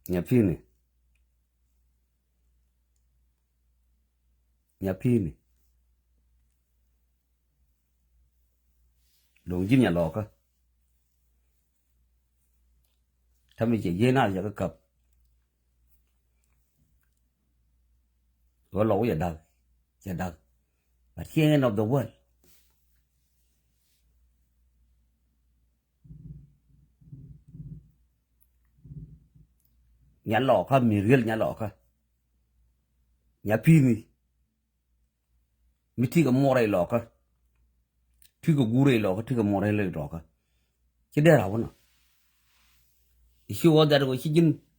nhà phi này đồng chim nhà lò cơ thằng mình chỉ dễ nào giờ cái cặp có lỗi giờ đời but here end of the world nhà lò cơ mi real nhà lò cơ nhà phi này mi thi cái mồi này lò cơ thi cái gu này lò cơ thi cái mồi này lò cơ chỉ để nào nữa if you want that go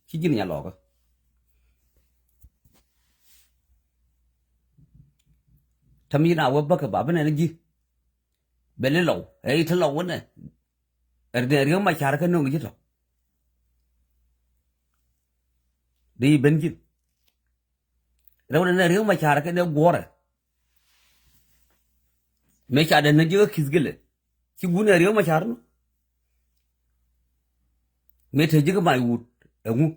chỉ nhà lò cơ thằng mình nào vấp cái bà bên này gì bên này lẩu ấy thằng lẩu này ở đây riêng mà chả cái nông gì đâu đi bên gì rồi này riêng mà chả cái đâu quá rồi mấy chả đến nơi chưa khít cái lệ chỉ muốn này riêng mà chả nó mấy thứ gì cái bài uất ông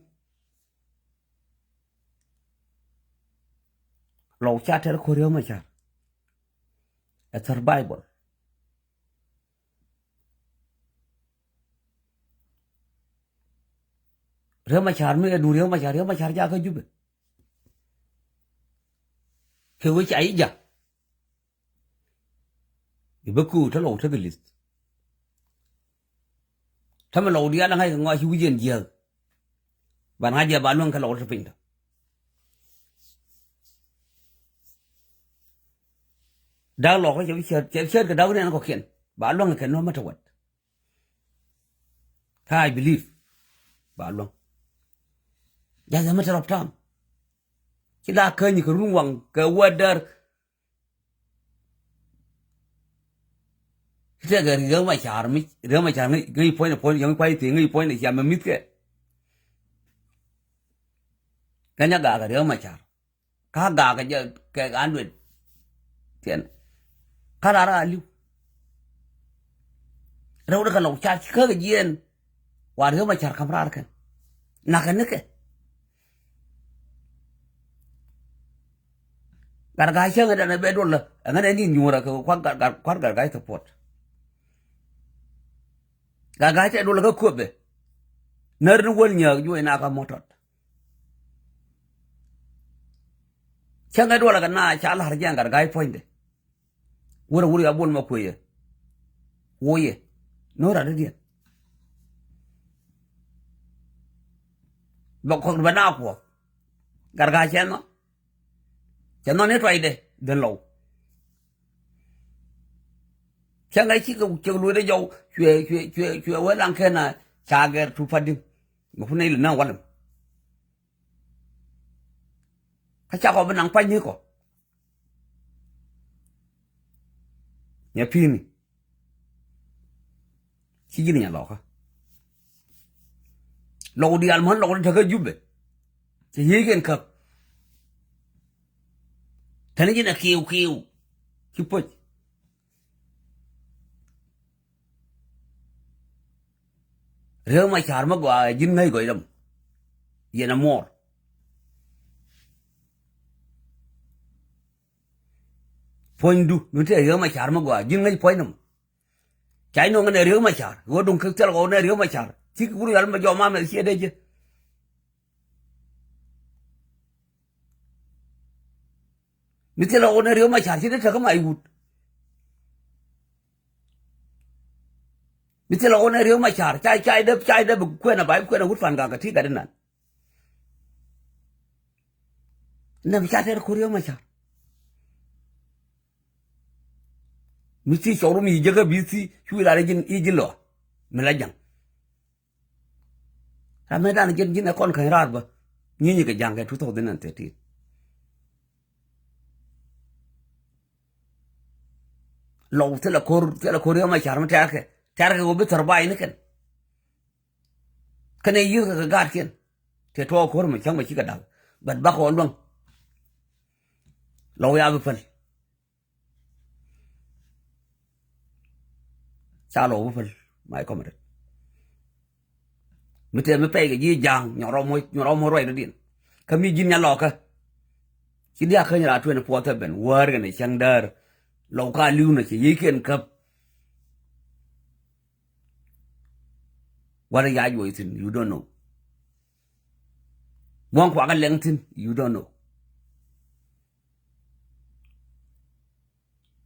lẩu chả thế là khó riêng mà chả a survival riêng mà chả mấy đu riêng mà chả ra cái giúp khi với chạy giờ thì bất cứ thế lẩu thế cái list thằng mình lẩu đi ăn ngay ngoài hữu diện giờ bạn ngay giờ bạn luôn cái lẩu thế bình đó đang lò cái chơi cái đâu này nó có kiện bạn luôn cái nó mất rồi I believe bạn luôn giờ nó mất rồi time chỉ là cái như cái rung quăng cái weather thế cái riêng mà chả cái point yang quay thì cái point này chả mà mít cái nhà gà cái riêng mà chả cá gà cái ăn được tiền cá ra liu rồi đó cái lẩu chả cái gì en và riêng mà chả cầm ra cái nãy cái này gargai chang ada na bedol la ngana ni nyura ko kwar gargai support gargai te dol ga kobe nar wol nya ju ina ka motot chang dol ga na cha la har jang gargai point wura ya bol ma koye woye nora da dia ba ko ba na ko gargai chen no chẳng nói hết vậy đây đơn lầu chẳng ngay chỉ cái lối đấy dâu chuyện với lăng khen là cha cái thu phát đi mà hôm nay là nào quan điểm cái cha có bên năng phanh như có nhà phim này chỉ cái nhà lò cả lò đi ăn món lò đi thằng cái giúp vậy chỉ nghĩ cái cặp thế nên là kêu chứ bớt riêng mà chả mà gọi dính ngay gọi lắm vậy là mор phun du nó thế riêng mà chả mà gọi dính ngay phun lắm trái nó cái riêng mà chả gọi đông cực là gọi riêng mà chả chỉ cái bữa mà cho mà xia đây chứ Mesti lah orang riau macam sini tak kemai ut. Mesti lah orang riau macam cai dah bukan apa ut fan kagak ঠিক ada nan. Nah macam ada Korea macam. Mesti showroom ini jaga mesti cui lari ijin loh melajang. Ramadan jin akon khairat ba. Ni ke jang ke 2013. Lâu thế là Korea mà chả mà trả cái có biết thở bay nữa cái này như cái gạt kia thì thôi Korea mà chẳng mà chỉ cả đầu bật bắc họ luôn lâu ya với phần xa lâu với phần mãi có mà được mete me pe gi jang nyoro mo roi din kami jin nya loka ki dia khanya ra twen po ta ben war ga ne chang dar lo ka liu na ki yiken kap what are you waiting you don't know wong kwa ga lengtin you don't know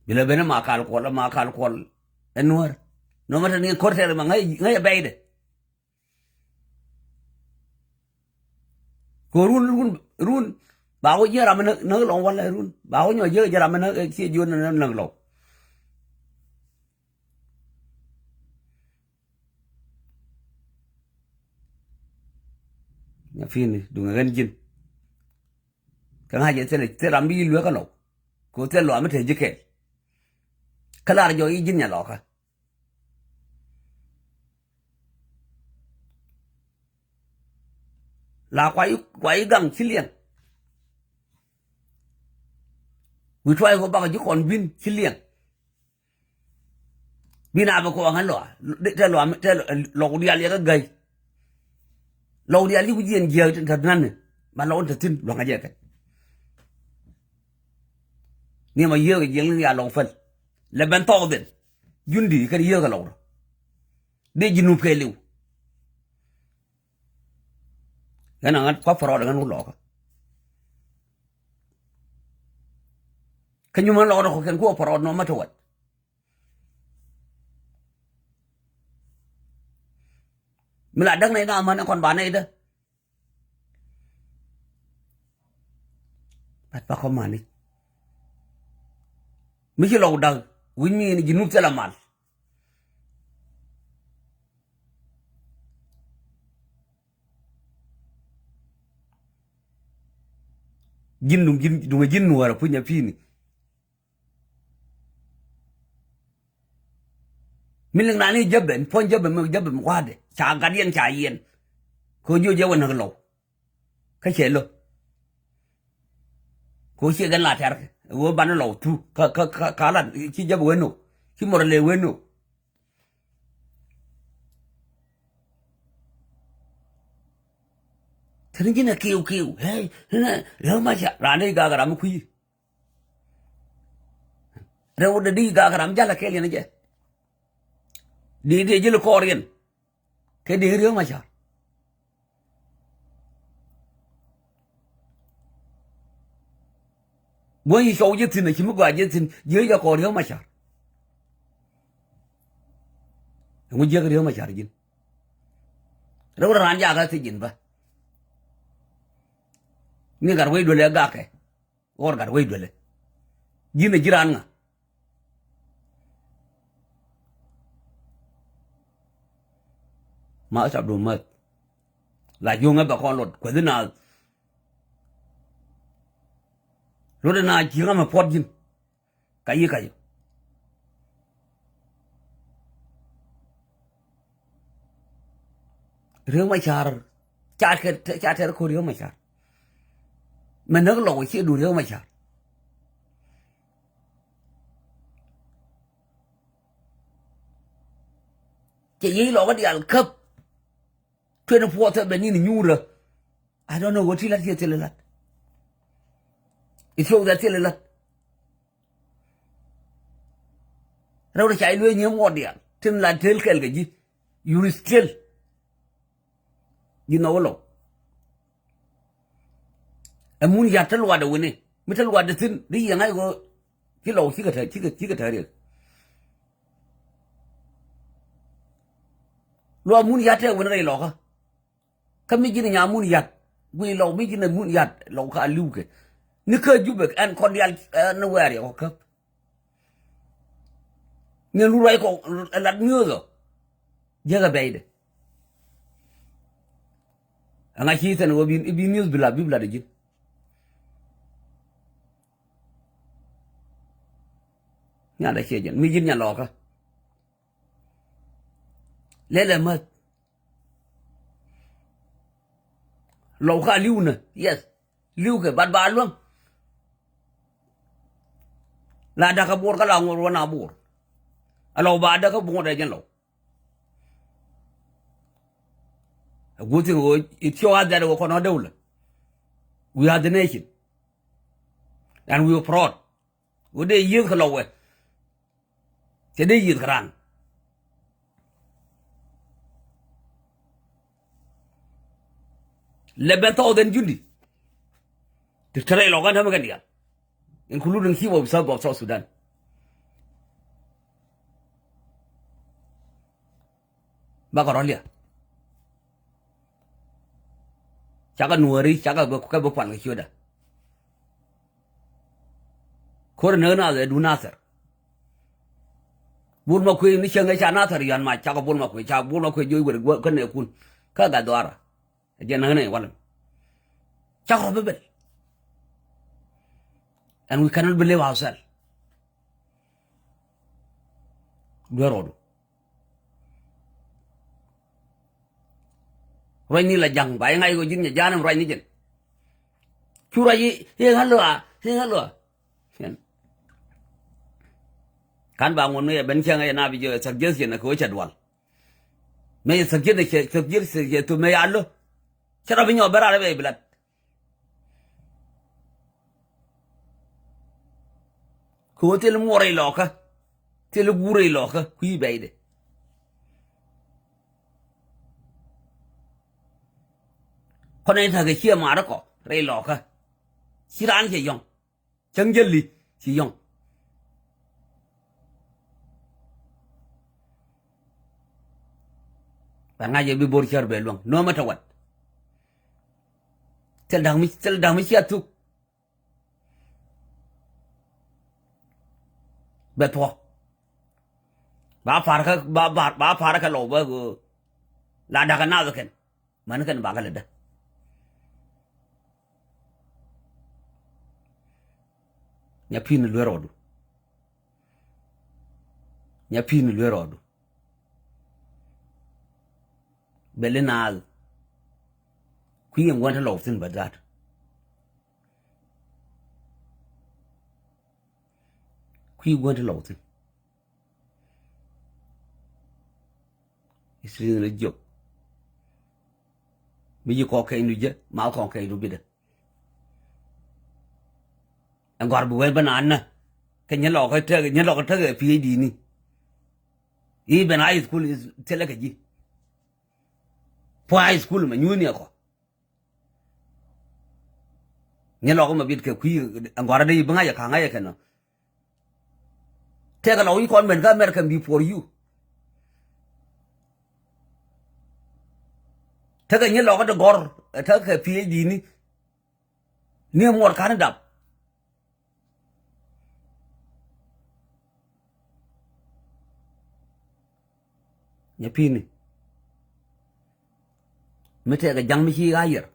bila bena ma kal ko enwar no mata ni korter ma ngai bayde ko run ba ko jera ma na lo wala run ba ko nyo jera ma na ki jun na lo nya fini dunga gan jin kan haje te rambi lu ka lo ko te lo ma te jike kala jo yi jin nya lo ka la kwai gang chilian we try go ba ji kon bin chilian bina ba ko ngan lo te lo dia le ga gai lo dia li ku jien je ta nan ba lo ta tin lo nga je ka ni ma ye ga jeng ya lo fal le ben to den jundi ka ye ga lo de jinu pe liu gana ngat ko faro da ngan lo ka kanyu ma lo ko ken ko faro no ma to wat mila dang này na man kon ba này da pat pa ko mani mi ci lo dang win mi ni jinu tela mal jinnu jinnu wara punya fini mình là nani jabben phone jabben kwade cha gadien cha yen ko jo je wona lo ka chelo ko che gan la tar wo ban lo tu ka la chi jab weno chi mor le weno thrin jina kiu hey lo ma cha ra nei ga ram khu re wo de di ga ram jala ke le je đi đi chứ có riêng cái đi riêng mà chả với số giết thìn này chỉ mới gọi giết thìn dưới cho có riêng mà chả muốn giết cái riêng mà chả gì đâu ra anh ra cái gì vậy nghe cả quay đuổi lại gác cái or cả quay đuổi lại gì này chỉ ra anh mà sắp đồ mật là dùng cái bà con lột của thế nào lột nào chỉ có mà phốt gì cái gì riêng mà chả cái khối riêng mà chả mình nó lỗi chỉ đủ riêng mà chả chỉ gì lỗi cái điều cấp 24/7 ni nyura I don't know what he like tell that it shows that tell that đâuได้ใช้ด้วยเงี้ยหมดเดียถึงลานเทลเกลกันจียูริสเกลยินเอาหรอไอ้มุนยัดทะลวดเอาไว้เนี่ยไม่ทะลวดจะถึงได้ยังไงก็ที่เราที่กระเทยที่กระเทยเนี่ยรัวมุนยัดเอาไว้ในหรอกก็ไม่กินยามุนยัดวิเราไม่กินมุนยัดเราก็อาลูกนี่เคยจุบกอันคนเดียวนั่นว่าอะไรครับเงินรู้ไรก็รัดเนื้อก็เยอะกับไปเด้อันนั้นที่ท่านว่าบินนิวส์บิลาได้ยินนี่อะไรเสียจันไม่ยินยันหรอกเล่ๆมาเราข้าลิ้วนะ yes ลิ้วแค่บาดล้วนลาดาขบวนก็ลางวัวนาบูร์เราบาดาขบวนได้ยังเรา A good thing it's your other Okonodula. We are the nation. And we were proud. Would they yield hello? They yield run. Lebeto than Judy. The trail of Anamagandia, including he of South Sudan. Bagarolia. Chaka Nuari, Chaka Bokabopan with Yoda. Coronana, they do nothing. Bulma Queen, Nishanatari, and my Chaka Bulma, which I Bulma Queen, you will work on a cool Kagadora. A general one. Chaka Bibel. And we cannot believe ourselves. We are all. Right ni la jang ba ngai go jin nya janam right ni jen chura yi he halwa kan ba ngon me ben chang na bi je suggestion na ko chadwal me suggestion to me allo chara bi nyo bara be blat ko tel more loka tel gure loka ku beide con này thằng cái chia mà nó có rây lọ cơ chỉ ăn chỉ dùng chân chân li chỉ dùng và ngay giờ bị bồi chở về luôn nó mà thằng vật chân đang mi chia tu bê thua bà phá cái lỗ bơ là đặc nào rồi khen mà nó cần bà cái lần đó nya pin lwerodu belenal kuyeng wanta loftin badat kuyi wanta loftin isri na job mi ko kay nu je ma ko kay du bida ngor bu wel banana ke nyalo ko te PhD ni even high school is teleka ji po high school ma nyuni ko nyalo ko ma bit ke kui ngor de ibanga ya kanga ya kana te ga lawi ko men ga American before you te ga nyalo ko de gor te ke PhD ni mo Canada nya pini mete ga jang mi chi ga yer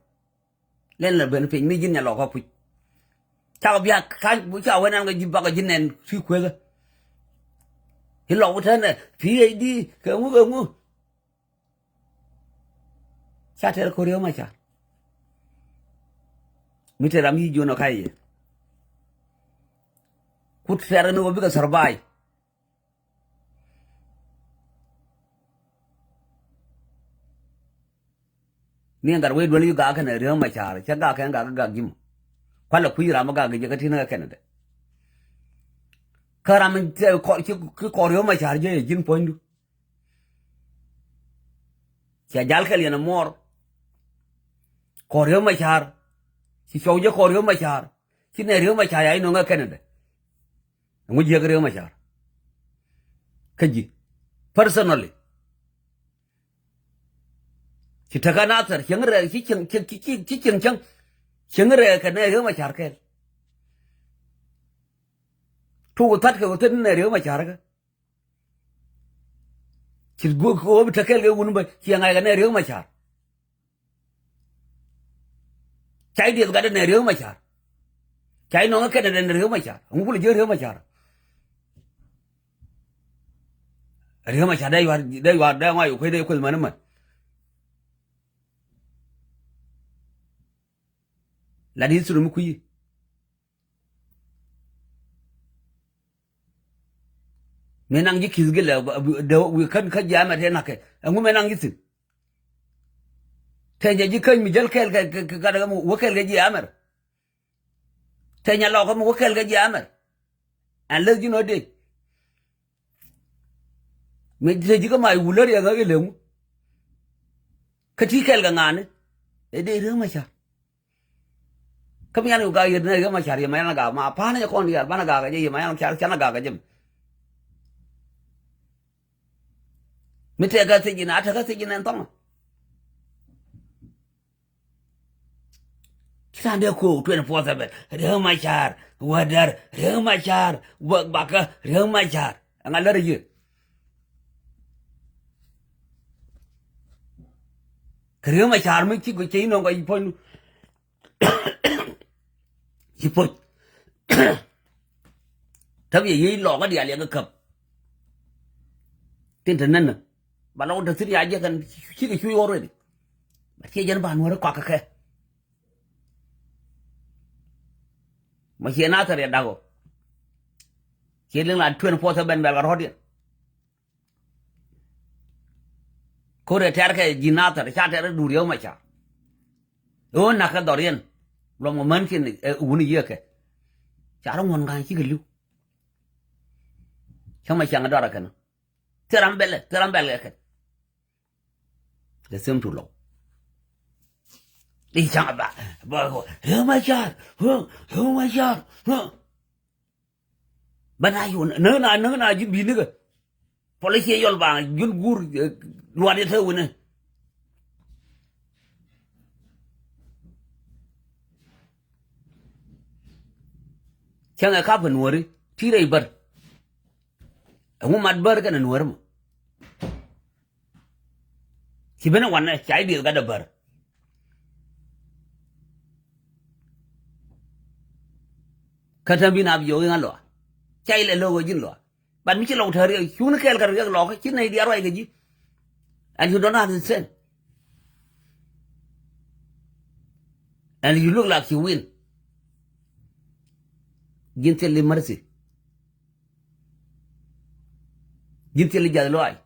len la ben pe mi jin nya lo ko pu cha bia ka bu cha wen ga jibba ga jinen fi kwe ga hi lo bu thân PhD ke ngu cha ter ko reo ma cha mete ram hi jono kai kut fer no bi ga sarbai ni ngar we dole ga kana reo ma char cha ga kan ga gim kwala kuira ma ga ga tina kana de karam te ko reo ma char je jin pondu cha jal khali na mor ko reo ma char si show je ko reo ma char si ne reo ma char ai no ga kana de ngu je reo ma char kaji personally chỉ thằng nào thật chẳng rồi chỉ chẳng rồi cái này mà chả cái thu thắt cái thân này mà chả cái chỉ go bị cái uốn bay chỉ ngay cái này mà chả trái điện cái này mà chả trái nó cái này mà chả không có gì mà chả mà chả đây ngoài quay đây quên mà nó la di suru mu kuyi menang ji kizgela da wi kan ka jama te nakay ngu menang yisin thế nhà chỉ khơi mình jal kel cái mu wakel cái gì amer thế nhà lo cái mu wakel cái gì amer anh lấy gì nói đi mình thế chỉ có mày ulo đi cái lemu cái chi kel cái ngane để đi rửa mà chả kami anu cái này cái mà chả thì mày ăn gà mà phá nó con đi bán gà cái gì mày ăn chả gà cái gì mình thấy cái gì nát cái gì nè tông kita ada ku 24/7 remachar wadar remachar wak baka remachar angalar ye remachar mi chi ko chi no ko ipon ipon tabi yi lo ga dia le ga kap tin tan nan ba lo da sir ya je kan chi ke chui already ba chi jan ba no ko ka ke mà hiện nay thời đại đó hiện lên là 24/7 bel gar hodin ko re tar ke jinata re chata du riyo ma cha o na ka dorian lo mo man kin uni ye ke cha ro ngon ga chi gelu chama changa dora kana teram bel ke le sem tu lo đi chăng bà hứa mà cha bên aiอยู่nữa na chứ bị nữa policy yol bang yun gur luar dia tahu ni chăng ai khap nuari tira ibar mat bar kan nuar mo si bena wan chai bi ga da bar kata bin ab yo ngan lo chai le logo jin lo ban mi chi lo thari chu na kel kar ga lo chi nei dia roi ga ji and you don't understand and you look like you win jin tel li marsi jin tel li ja lo ai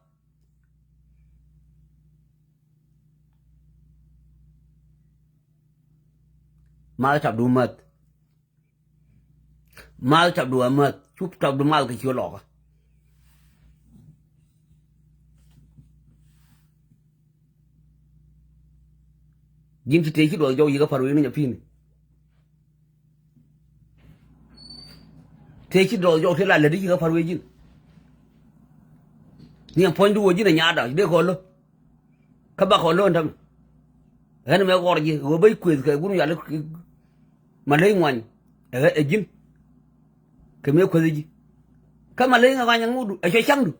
ma ta du mat mal chập đùa mà chụp chập đùa mal cái chiều lọ jin ti te đùa dâu gì cái faru ini nyapin te chi đùa dâu thế là đi cái faru jin ni ang point đùa jin là nhà đó để gọi lo các bác gọi lo thằng anh mẹ gọi gì vừa bay quỳ cái cũng nhà nó mà lấy ngoài ở jin cái mấy cái gì cái mà lấy ngay nhang ngu ở chơi chăng được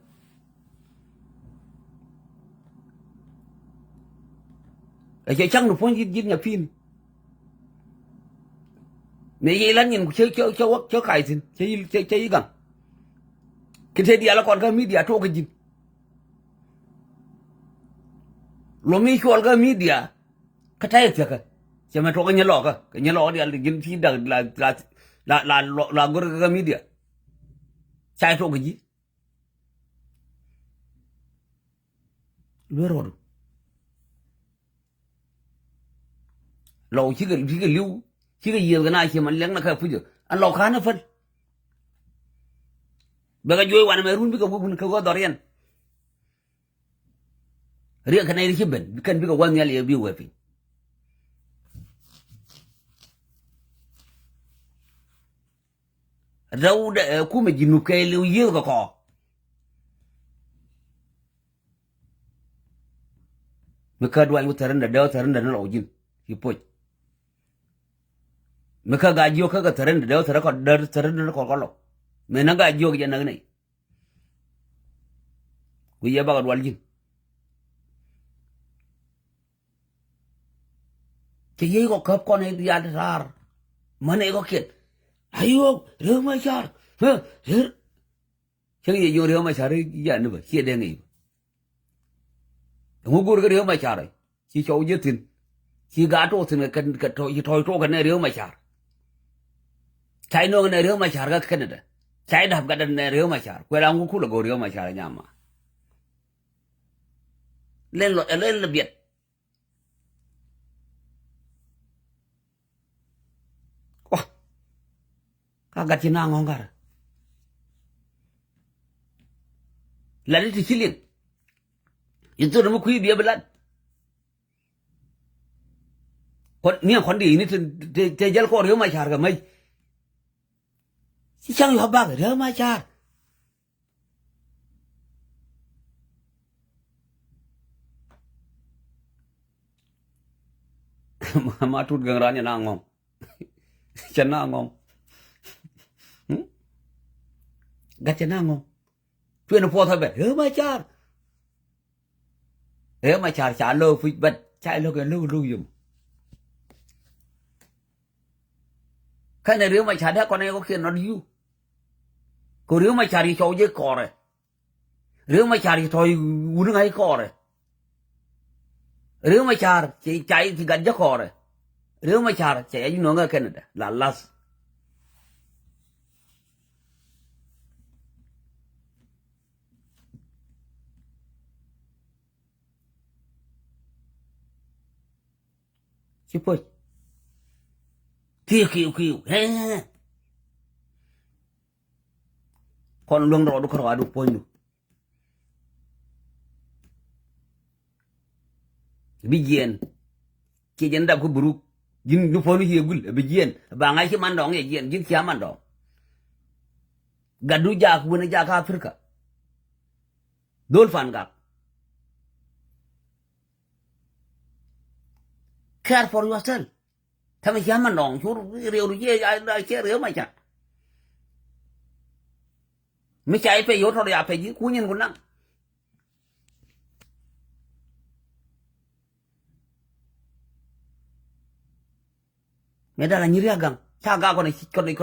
ở chơi chăng được phong gì nhà phim mấy cái lần nhìn chơi cái gì chơi gần cái thế dia là còn cái media thôi cái gì lo mi chuột cái media cái thay thế cái chỉ mà thôi cái nhà lọ dia là nhìn phim đặc là gor cái media sai thôi cái gì lừa rồi lâu chỉ cái lưu chỉ cái gì cái này chỉ mình lén là cái phụ được anh lâu khá nó phân bây giờ vui quan mà run biết cái dorian riêng cái này thì bên cần biết cái quan nhà liền biểu về phi rau để cú mình chỉ nụ cây lưu dưa cái cỏ mình cứ đuổi một thời gian nó lâu dữ thì bội mình cứ gài vô cái thời gian nó còn lâu mình nó gài vô cái này bây giờ bao đuổi dữ cái gì có cấp con này đi ăn ra mà này có kiện ayo rửa mà char chẳng gì vô rửa mà char đấy giờ nữa vậy kia đen này ngô gùi cái rửa mà char đấy chỉ cho dễ tin chỉ gạt trộn thì cái thôi trộn cái này rửa mà char trái nó cái này rửa mà char cái này đấy trái đập cái này rửa mà char quay lại ngô khu là gùi rửa mà char nhà mà lên là biệt aga tina ngongar la ti chilin into no ku bi belat kon ni kon di ni te jal ko riyo ma char ga mai si chang yo ba ga riyo ma char ma tut gang ran na ngom chân na ngom ga chân na ngom chuyện po thôi vậy riyo ma char trả lơ phi bật chạy lơ cái lưu lưu dùng cái này riyo ma char đã con này có khi nó đi cô riyo ma char đi cho dễ cò rồi riyo ma char đi thôi uống ngay cò rồi riyo ma char chỉ chạy thì gần giấc cò rồi riyo ma char chạy như nó nghe Canada là las chứ thôi kiều he con luang ro du ko adu ponyu bijen ki jenda ko buru jin du ponu yegul bijen ba ngai ki man dong ye jen jin ki man dong gadu ja ko ne ja ka Afrika dol fan ga care for yourself thằng mày dám mà nòng chú rượu rồi dê ai chế rượu mày chặt mày chạy phải vô thôi à phải giữ cú nhân của nó mày đã là như thế găng cha ga con này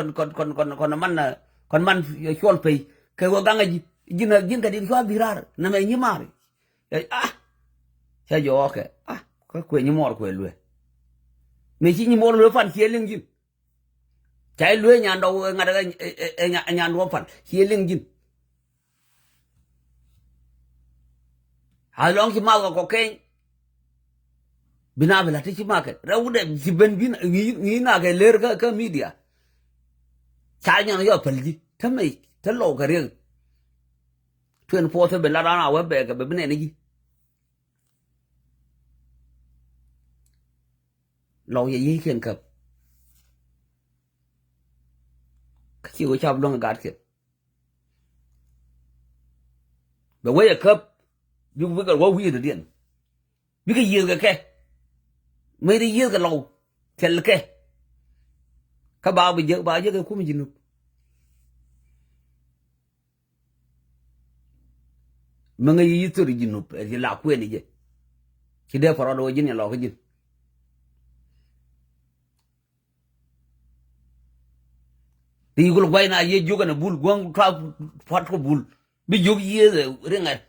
con man xuân phải cái găng này jin cái đi xuân virar nằm ấy như mà sai vô ok có quyền như mor quyền luôn mình chỉ như mor lúa phản chia liên jin trái lúa nhà đâu nhà lúa phản chia liên jin hai long chỉ mau có cái bina bela thì chỉ mau cái rồi để chỉ bên bin nghĩ na cái lơ cái media trái nhà nó giờ phật gì thế mày thế lộ cái riêng thuyền phô thôi bên là nào với bè cái bên này gì lâu vậy khiên cập chỉ có chọc luôn gạt kìa và quay ở cập nhưng với cái quá huy được điện với cái gì cái mấy cái gì cái lâu thì là cái các bà bây giờ cái khu mình gì nữa mà người gì tôi gì nữa thì là quên đi chứ chỉ để phải rồi gì này lo cái gì thì cũng quay na ye juga na bul guang phát ko bul bi jog ye renga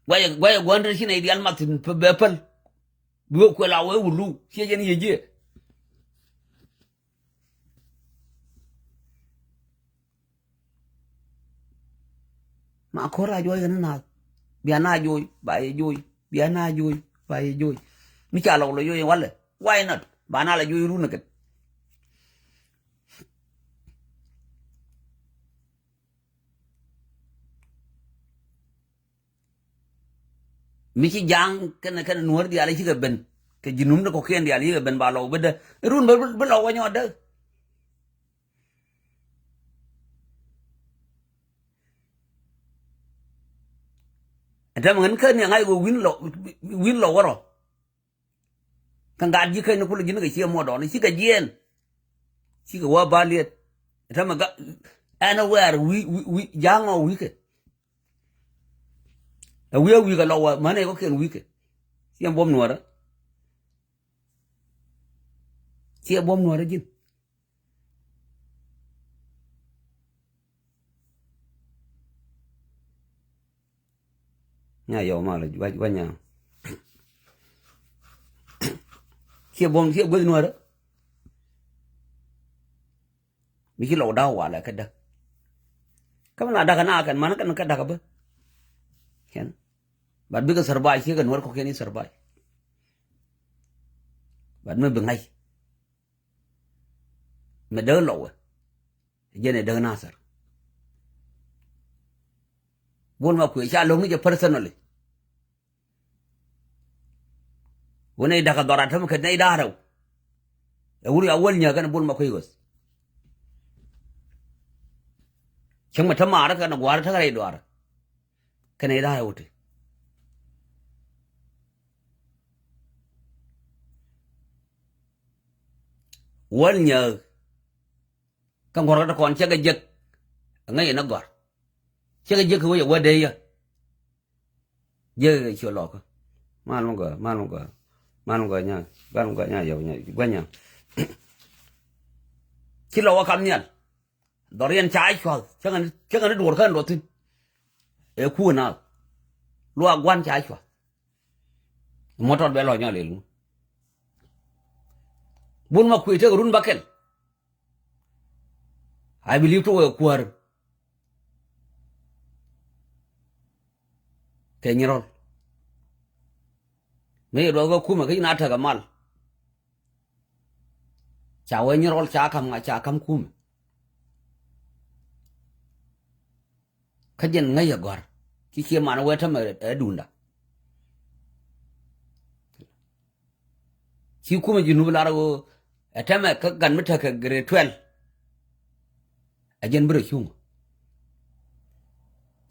quay guang re sine ideal matin bepal bi ko la we wulu se jen ye je ma ko ra joy na bia na joy ba ye joy bia na joy ba ye joy mi cha lo joy wala why not ba na la joy ru na ke mi ci jang ken nuor di ala ci ga ben ke jinum da ko ken di ala ga ben ba lo bede run ba lo wa nyoda adam ngan ken ngai go win lo waro kan ga ji ken ko jin ga ci mo do ni ci ga jen ci ga wa ba liet adam ga anywhere we jang o wi ke wi ga lo mà này có kiện wi ke xem bom nuor đó xem bom nuor đó jin nhà yo mà là wa nhà xem bom nuor đó mi ki lo đau wala ka da kama na daga na kan mana kan ka daga ba ken bad bi ka sarbai ki kan war ko ken sarbai bad me bengai me de lo jene daga nasar bol ma ku sha longi je personally woni daga dorata mu kadai daraw e wuri awol nya kan bol ma ku yos chama ta mara kan gwar ta gare dwar kan ida ya wuce wol nya kan gwar ta kon chaga jek ngai na gwar chaga jek wo ya wade ya je cho lo ko malum ga nya ya nya gwanya chỉ lo kam nyal dorian chai cho chẳng đuổi hơn rồi tin e khu nào lo quan chai cho motor be lo nya le lu bun ma ku ite run bakel I believe to a quar kenyirol me ro go kuma kai na ta ga mal cha we nyirol cha kam kuma kajen ngay gor ki ke mana wata mai dunda ki kuma jinu larago atama ka gan mata ka grade 12 ajen bure chung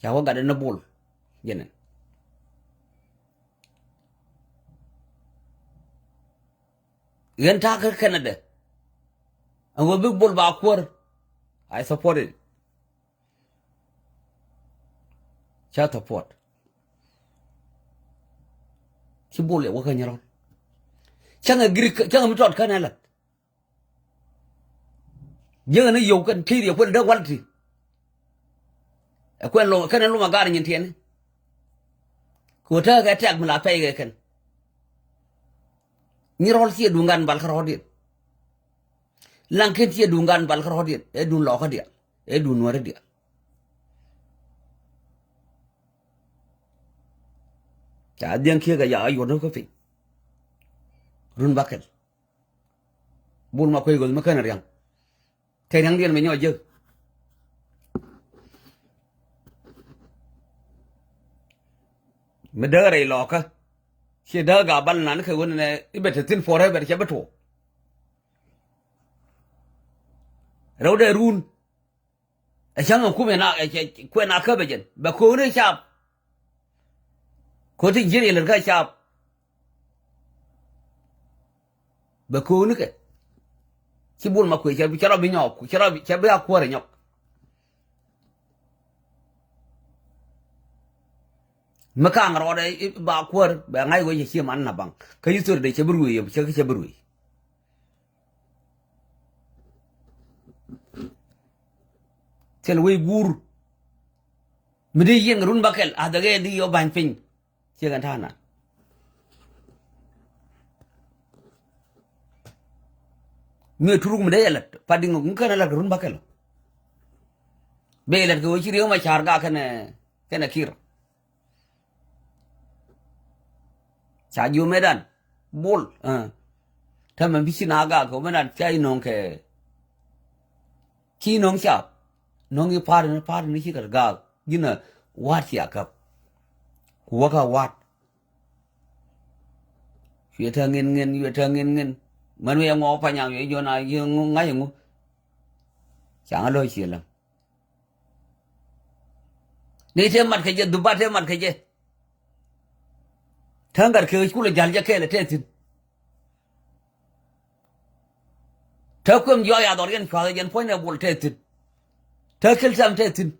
cha wa gadan na bol jene yen ta ka Canada and we big ball ba kwar I support it cha support ki bol ya wa kan yaron changa giri changa mi tot kana la je na yo kan ti ya kwel da walti e kwel lo kana lo magar nyin tiene ko ta ga tak mala pay ga kan ni rol si dungan bal kharodit lanket si dungan bal kharodit e dun lo khadia e dun wara dia cha diang kia ga ya yo no ko fi run bakel bul ma koy gol ma kana riang te riang dien me nyo je me da re lo ka che da ga bal nan ka won ne ibet tin forever che beto ro de run e chang ku me na e ku na ka bejen ba ko ne chap ko tin jiri le ka chap ba ko ne ke ci bul ma ko ci ra bi ñok ci ra bi ci ba ko re ñok ma ka ngaro de ba ko ba ngai go ci man na bang ka yusur de ci buru yi ci buru yi tel we gur mi de yen run bakel a da ge di yo ban fin ci gan ta na mi turug mi de yelat padingo ngana la run bakel be yelat go ci rew ma char ga kana kir cha yu medan bol ta man bi sina ga ko medan chai non ke ki non sha non yi par ni ci ga gina wat ya kap kuwa ka wat phía thơ nghiên mà nuôi ngó phải nhàng vậy giờ này giờ ngay ngủ chẳng lôi chuyện lắm đi thêm mặt cái gì đùm ba thêm mặt cái gì thằng cả kia cũng là giải ra cái là thế tin thằng cũng do ya đó cái phải cái point là bol thế tin thằng kia làm thế tin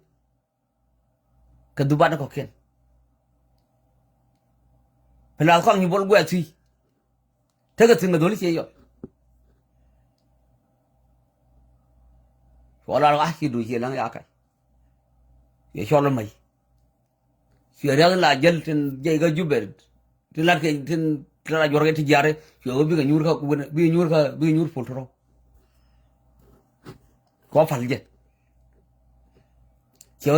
cái đùm ba nó có cái phải là không như bol quẹt gì thế cái tin là đối với vậy wala la ki du ci lang yakay ye xol may ci real la jël tin jey ga jubel tin la ke tin la jorge ti jare yo bi ga ñur ka bi ñur fultro ko fal je ci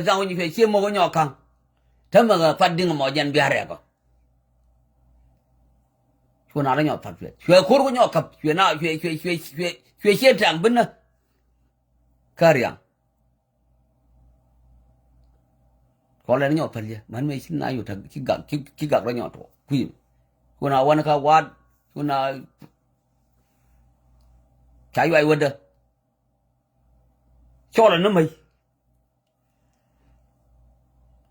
daw ñu fe ci mo go ñokan tam ga fadding mo jan biare ko ko na la ñok fat fe ko ko ñokap fe na fe ci tang bin Karia. Có lẽ nhỏ thật mà mấy xin aiอยู่thật chỉ gạt ra nhỏ thôi quỷ cô nào quan khao quan cô nào trái vậy quên được cho là nó mày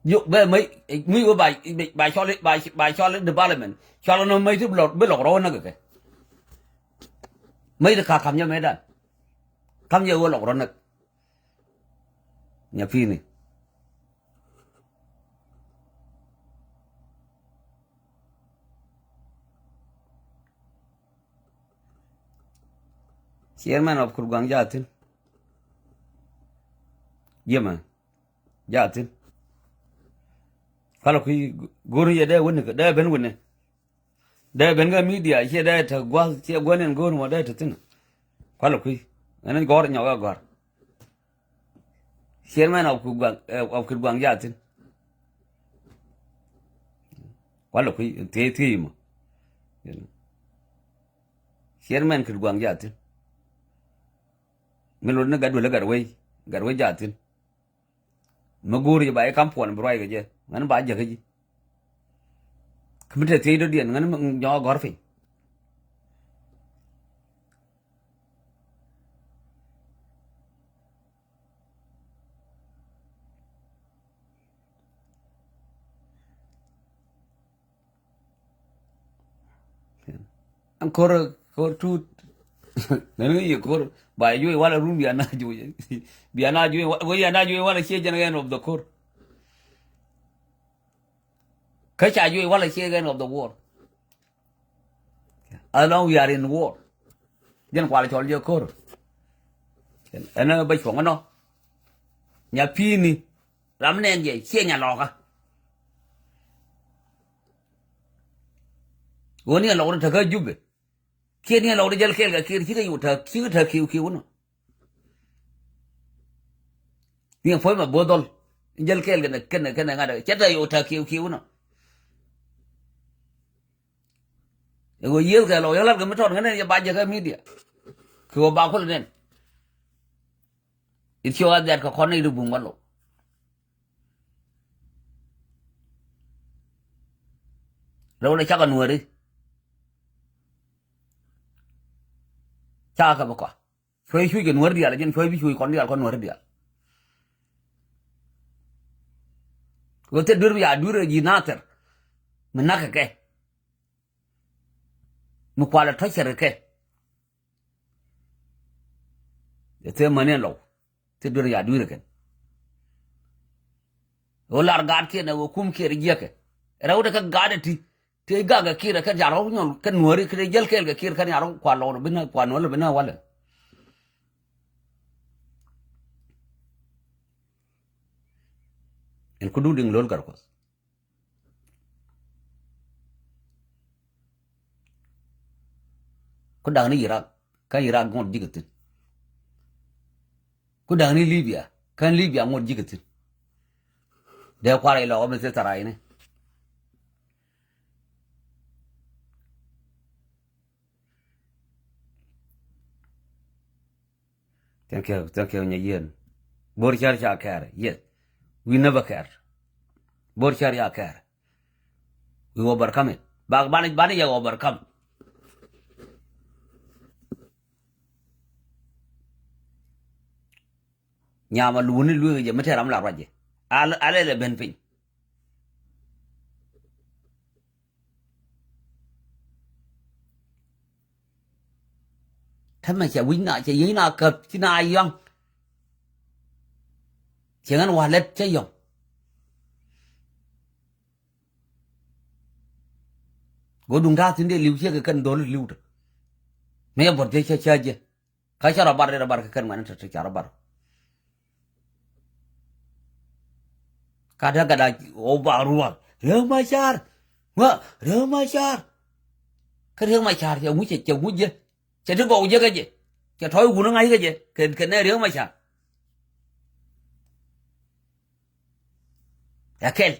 dụ về mấy mấy cái bài cho lên development cho là nó mấy thứ lọt biết lọt rồi nó cái mấy thứ khác tham gia mấy đó tham gia lọt rồi nó nhà phi này chairman of Kurgang Jatin. Yema Jatin. Kalau kui guru ya dah wun ke dah ben wun dah ben ke media ya dah tu gua cia gua nen guru mau dah tu tin. Kalau kui anan gor nyawa gor. Chairman of Kurgang Jatin. Kalau kui te mo. Chairman Kurgang Jatin. Melod na gadwala garway jatin maguri ba e kampon broy gaje ngan ba je gaji kemete te do dien ngan nyo gorfi an kor tu nanu ye kor ba yu wala room biana ju wala che general of the court ka cha ju wala che general of the war along we are in war jen kwala chol je kor ana ba chong no nya pi ni ram nen je che nya lo ka woni lo ta ka jubbe kia ni lo de jel kel ga kir ki yu ta kiu no ni foi ma bodol jel kel ga ken ngada chata yu ta kiu no ego yel ga lo yala ga meton ngane ya baje ga media ko ba ko nen it show that ka khone du bung walo lo na chaka nuori chaka ba kwa choi chui ke nuori dia la jen choi bi chui kon dia kon nuori dia ko te dur ya dur ji nater menaka ke mu kwala thachar ke te mane lo te dur ya dur ke o lar gad ke na wo kum ke riya ke rawu ka gad ti te ga ga kira ka jaro nyon ka nuori ke jel kel ga kir kan yaro kwa lo bina kwa no bina wala en ko duding lol gar ko ko dang ni Iraq ka Iraq ngon jigatin ko dang ni Libya kan Libya ngon jigatin de kwara ilo me se tarai ne thank you nyayen bor char cha care yes we never care bor char ya care we overcome it bani ya overcome nyama luni lu je mate ram la raje ale le ben pin thama cha win na cha yina kap china yang changan walet cha yong go dung ra tin de liu che ka kan dol liu de me bor de cha je ka cha rabar ka kan man ta cha rabar kadang obarual remachar cái remachar ya mu che mu je che de go je ga je che thoi gu no ngai ga je ke ne remachar ya kel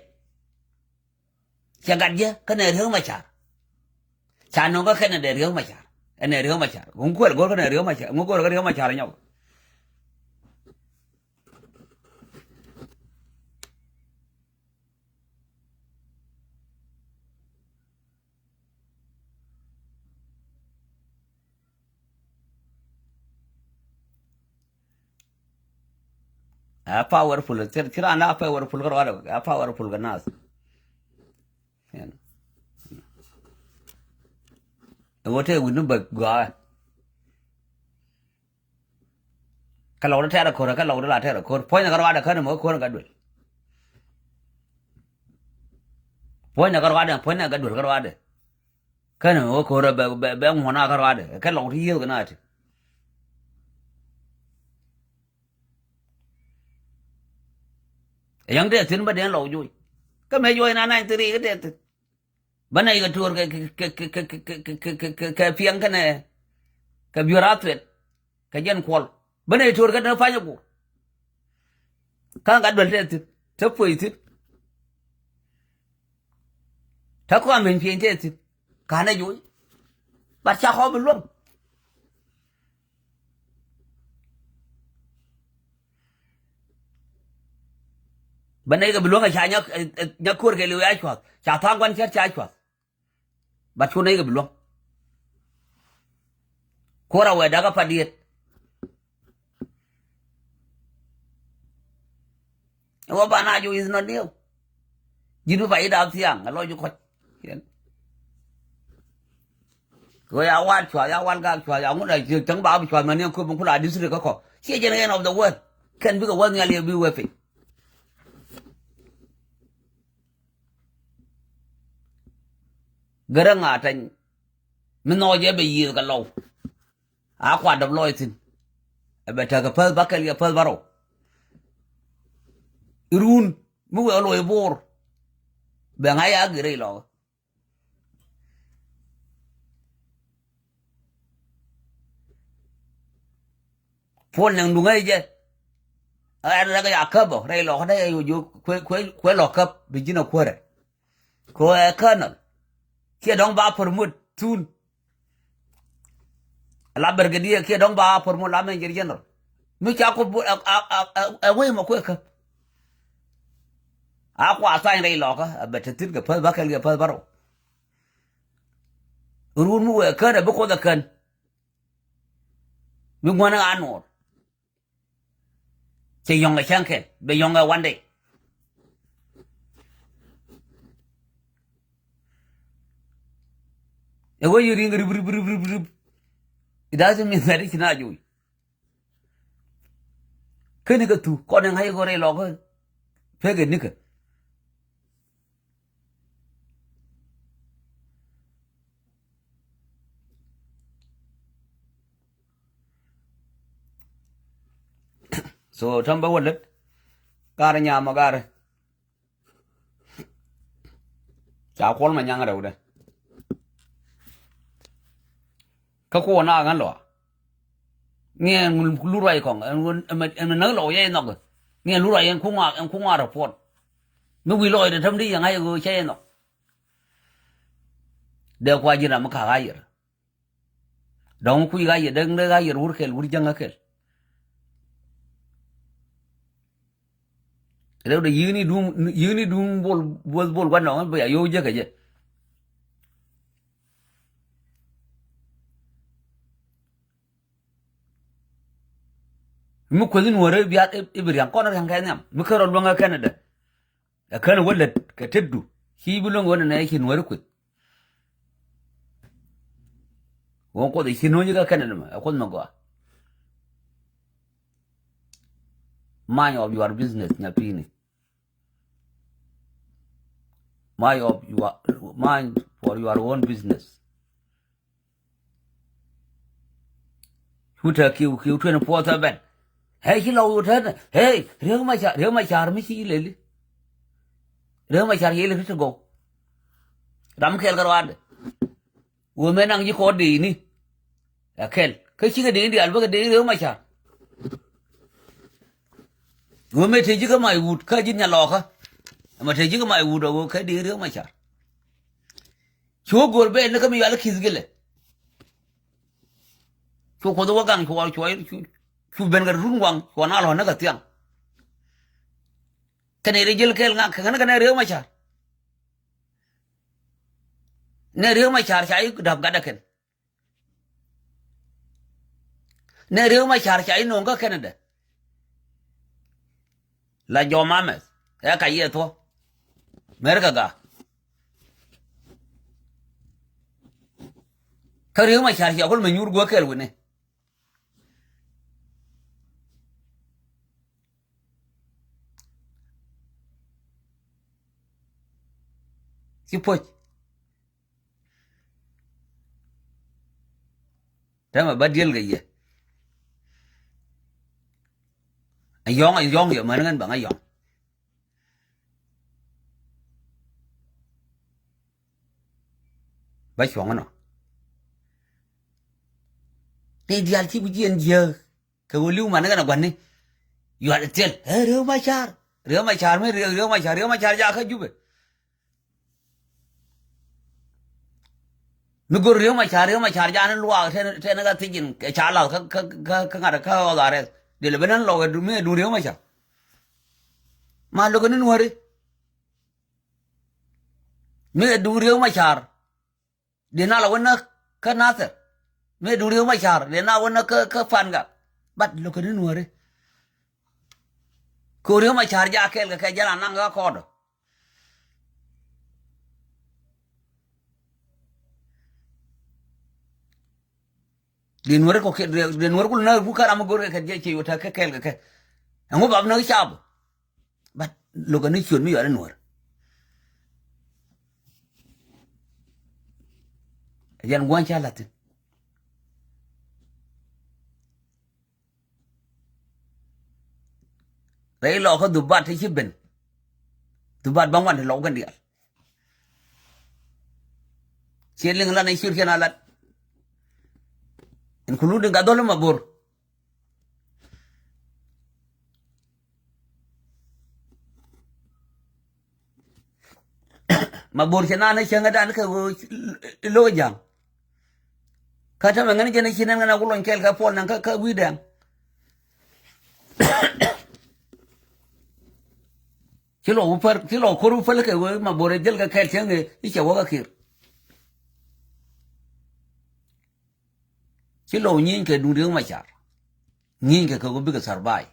cha ga je ke ne remachar cha no ga ke ne de remachar ene remachar gun ko go ke ne remachar mu ko ga remachar nhau a powerful tira na powerful garwa a powerful ganas yan wote winu ba gwa kalau tera ko kalau la tera ko point garwa da kan mo ko gadwel point garwa da point gadwel garwa da kan mo ko ba ngona garwa da kalau riyo ganati yang dia tin ba den lo yui ka me yui na 93 cái det ba nei ga tur cái piang cái này cái biurat vet cái gen kwal ba nei tur cái nó fa nyu ka ga dol det ta poi tit ta ko men pien det ka na yui ba cha ho bu lum bên đây cái luồng cái chả nhắc cua cái lưỡi ai chuột chả thang quan chết chả chuột bắt chỗ này cái luồng cua ra ngoài đã có phát điện nhưng bạn nào yêu is not deal như vậy đào thiang lo cho khách rồi awan chuột awan này chẳng bảo chuột mà nên không là đi xử cái khó chỉ cho nên of the world can be the world nghe liền be worth it garang atan mino je be yi ga law a kwa da loitin e be ta ga pal bakal ya pal baro irun mu we loy bor be nga ya gire lo phone nang du ngai je a da ga ya ka bo re lo da yu kwe lo kap bi jina kwere ko e kana kia dong ba permut tun la bergedia kia dong ba permut la men jer general mi cha ko we mo ko ka a ko asan rei lo ka betetit ga pal bakal ga pal baro run mu we ka da ko da kan mi ngwana anor che yonga chanke be yonga one day e wo you ring rib it doesn't mean that it's not you kene ga tu ko nang hay go re lo ko pege nika so tamba wallet kar nya ma gar cha kol ma nyang raw de ka ko na gan lo nghe lu rai còn em nói lỗi với nó nghe lu rai em không ngoa được phốt nó bị lỗi để thâm đi yang hay người chơi nó đều qua gì làm cả gai rồi đóng quy gai rồi đừng gai rồi ur jang cái đâu để yuni dum bol quan nó bây giờ vô chứ cái gì mu ko din wore biya ibriyan kono kan kan mu ko ron nga Canada kan wala ka teddu hi bulon wona na yake wore ku won ko da hino ga Canada ma ko no go mind of your business na pini mind for your own business huta kiu 24/7 hey hello thế hey riêng mà chả mới xí lên riêng mà chả gì lên hết go đam khel cái đó u men ang ji ko di ni khel cái chi cái đi al cái đi riêng mà chả u men thấy chứ cái mày ụt cái gì nhà lò ka mà thấy chứ cái mày ụt đâu cái đi riêng mà chả chúa gol bên nó cái mi al khiz gele chúa có đâu gang chú ben gar run wang ko na lo na ga tiang kane re jel kel nga kana re ma char ne re ma char chai dab ga da ken ne re ma char chai no ga Canada la jo mames ya ka ye to merga ga ka riyo ma char ya kol manyur go kel wene ki poch tama badiel ga ye ayong yo manangan bang ayong ba chong no te dial chi bujien je ka woliu manangan gwan ni yo al tel riyo ma char me riyo ma char ja ka jube nugo riyo ma char ja nan luwa te na ga tijin ke chala ka ngara ka o dare de le benan lo du me du riyo ma char ma lo ganin wari me du riyo ma char de na la wona ka naser me du riyo ma char de na wona ka fanga bat lo ganin wari ko riyo ma char ja kel ka jala nan ga ko do din wari ko ke din wari ko na bu kara mo gore ka je ke yota ka kel ka ngo bab no chab bat lo ganin chun mi yo ran war yan gwan cha latin đấy lo có tụi bạn thấy chứ bình tụi bạn bóng bàn thì lỗ gần điện chiến lưng là này xưa khi nào lật anh không lúc đừng cả đó mà bur mà bur cho nên chơi người ta nó cái lôi chẳng cái thằng mình cái này xin anh nào cũng loạn kẹt cái phone năng cái quý đen chỉ lo khổ phật cái mà bur giờ cái kẹt chơi người đi chèo cái kia chỉ lo nhìn cái đúng đường mà chả nhìn cái có biết cái sờ bài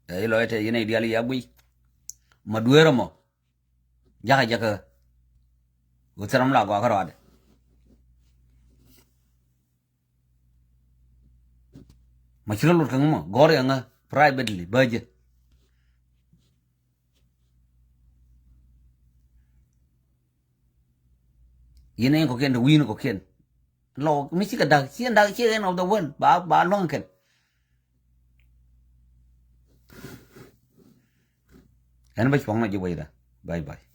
đấy lo thế này đi ali abui mà đuôi rồi mà jaga usaram la gwa karo ade ma chiro lo kang mo gore nga privately budget yene ko ken de win ko ken lo mi chi ka da chi end of the world ba long ken en ba chong na ji wai da bye bye